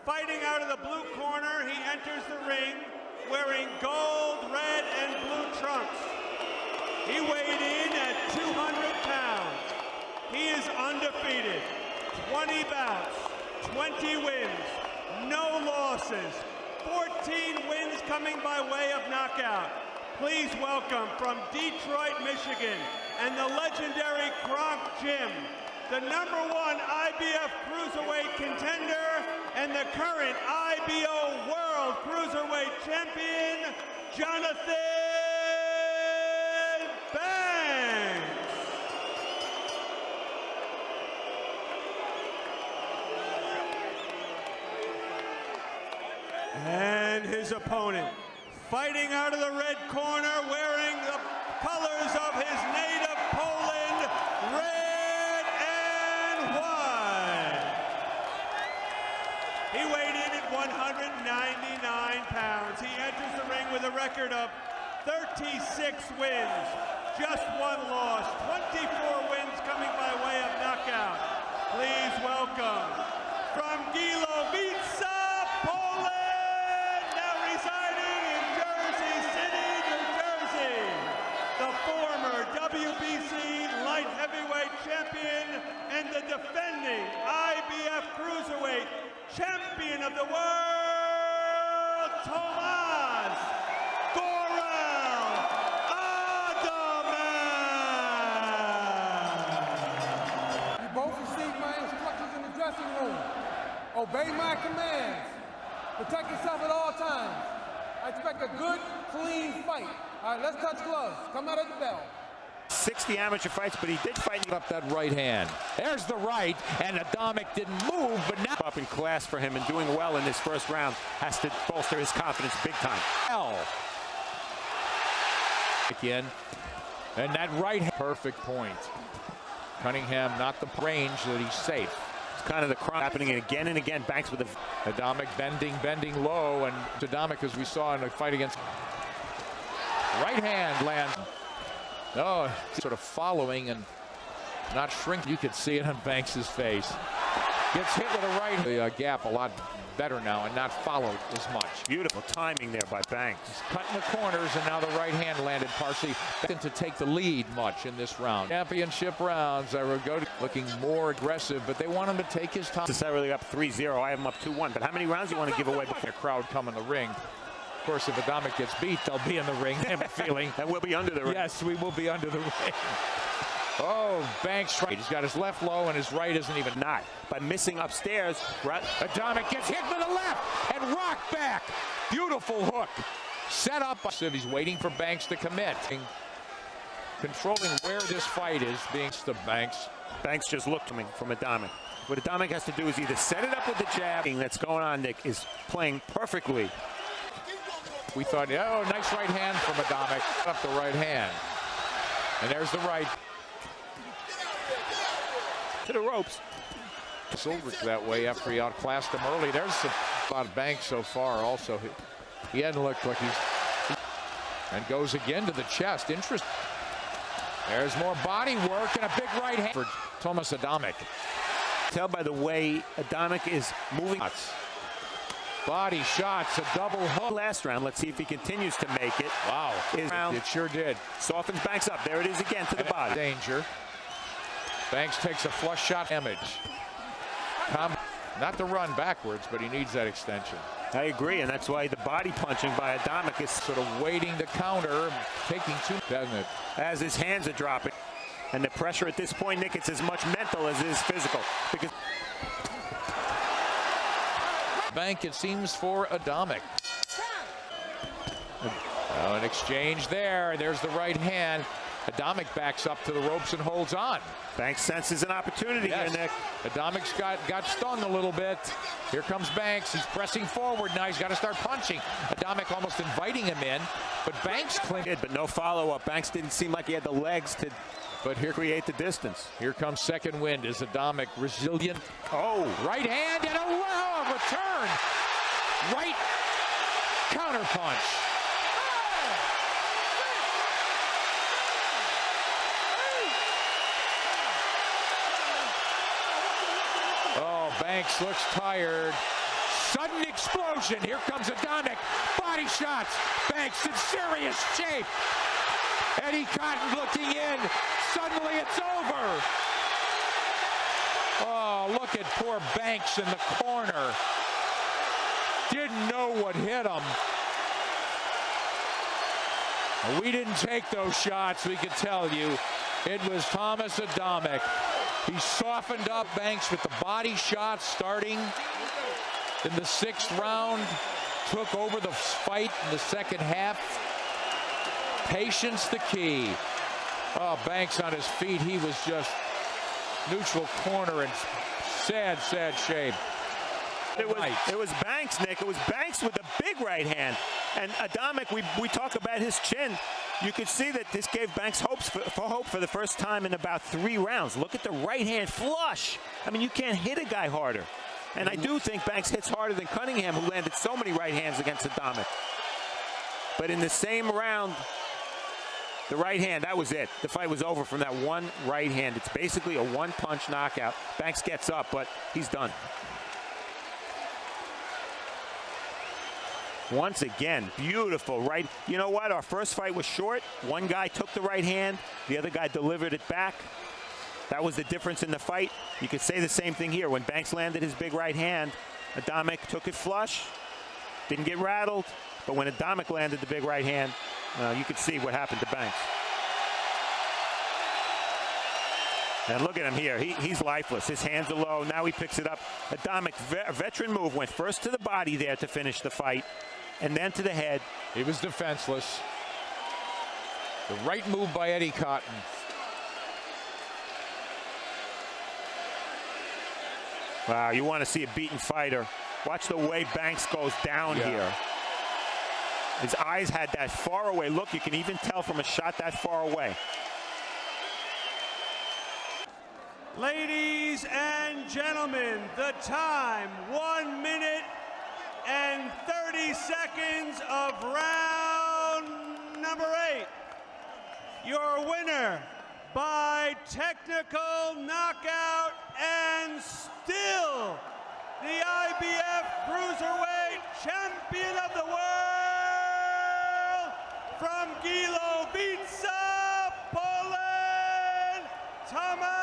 Fighting out of the blue corner, he enters the ring wearing gold, red, and blue trunks. He weighed in at 200 pounds. He is undefeated. 20 bouts, 20 wins, no losses, 14 wins coming by way of knockout. Please welcome from Detroit, Michigan, and the legendary Kronk Gym, the #1 IBF Cruiserweight contender and the current IBO World Cruiserweight Champion, Johnathon. And his opponent, fighting out of the red corner, wearing the colors of his native Poland, red and white. He weighed in at 199 pounds. He enters the ring with a record of 36 wins, just 1 loss, 24 wins coming by way of knockout. Please welcome from Gilowice, Poland, WBC light heavyweight champion and the defending IBF Cruiserweight champion of the world, Tomasz Adamek. You both received my instructions in the dressing room. Obey my commands. Protect yourself at all times. I expect a good, clean fight. All right, let's touch gloves. Come out of the bell. 60 amateur fights, but he did fight up that right hand. There's the right, and Adamek didn't move, but now up in class for him and doing well in this first round. Has to bolster his confidence big time. Again, and that right hand, perfect point. Cunningham not the range that he's safe. It's kind of the crime happening again and again. Banks with a Adamek bending low, and Adamek, as we saw in the fight against right hand lands. Oh, sort of following and not shrinking. You could see it on Banks's face. Gets hit with a right. The gap a lot better now and not followed as much. Beautiful timing there by Banks. He's cutting the corners, and now the right hand landed partially to take the lead much in this round. Championship rounds, looking more aggressive, but they want him to take his time. Necessarily up 3-0. I have him up 2-1. But how many rounds do you want to give away before the crowd come in the ring? Of course, if Adamek gets beat, they'll be in the ring. I have a feeling. And we'll be under the ring. Yes, we will be under the ring. Oh, Banks right. He's got his left low, and his right isn't even not. By missing upstairs, Adamek gets hit to the left and rocked back. Beautiful hook. Set up. He's waiting for Banks to commit. Controlling where this fight is being to Banks. Banks just looked to me from Adamek. What Adamek has to do is either set it up with the jab. That's going on, Nick, is playing perfectly. We thought, oh, nice right hand from Adamek. Up the right hand. And there's the right. To the ropes. Silver's that way after he outclassed him early. There's a lot of Banks so far also. He hadn't looked like he's... And goes again to the chest. Interesting. There's more body work and a big right hand for Tomasz Adamek. Tell by the way Adamek is moving. Body shots, a double hook. Last round, let's see if he continues to make it. Wow, it sure did. Softens Banks up. There it is again to the body. Danger. Banks takes a flush shot damage. Not to run backwards, but he needs that extension. I agree, and that's why the body punching by Adamek is sort of waiting to counter, taking two, doesn't it? As his hands are dropping. And the pressure at this point, Nick, it's as much mental as it is physical. Because Bank, it seems, for Adamek. Oh, an exchange there. There's the right hand. Adamek backs up to the ropes and holds on. Banks senses an opportunity here, Nick. Adamek's got stung a little bit. Here comes Banks. He's pressing forward now. He's got to start punching. Adamek almost inviting him in, but Banks clinched. But no follow-up. Banks didn't seem like he had the legs to create the distance. Here comes second wind. Is Adamek resilient? Oh. Right hand and a return. Right counter punch. Oh, Banks looks tired. explosion. Here comes Adamek. Body shots. Banks in serious shape. Eddie Cotton looking in. Suddenly it's over. Oh, look at poor Banks in the corner. Didn't know what hit him. We didn't take those shots, we could tell you. It was Tomasz Adamek. He softened up Banks with the body shots starting in the 6th round. Took over the fight in the 2nd half. Patience the key. Oh, Banks on his feet. He was just neutral corner in sad, sad shape. It was Banks, Nick. It was Banks with a big right hand. And Adamek, we talk about his chin. You could see that this gave Banks hope for the first time in about 3 rounds. Look at the right hand flush. I mean, you can't hit a guy harder. And I do think Banks hits harder than Cunningham, who landed so many right hands against Adamek. But in the same round, the right hand, that was it. The fight was over from that one right hand. It's basically a one-punch knockout. Banks gets up, but he's done. Once again, beautiful right. You know what? Our first fight was short. One guy took the right hand. The other guy delivered it back. That was the difference in the fight. You could say the same thing here. When Banks landed his big right hand, Adamek took it flush. Didn't get rattled. But when Adamek landed the big right hand, you could see what happened to Banks. And look at him here. He's lifeless. His hands are low. Now he picks it up. Adamek, a veteran move, went first to the body there to finish the fight, and then to the head. He was defenseless. The right move by Eddie Cotton. Wow, you want to see a beaten fighter. Watch the way Banks goes down here. His eyes had that far away look. You can even tell from a shot that far away. Ladies and gentlemen, the time, 1 minute and 30 seconds of round number 8. Your winner by technical knockout and still the IBF Cruiserweight Champion of the World from Gliwice, Poland, Tomasz.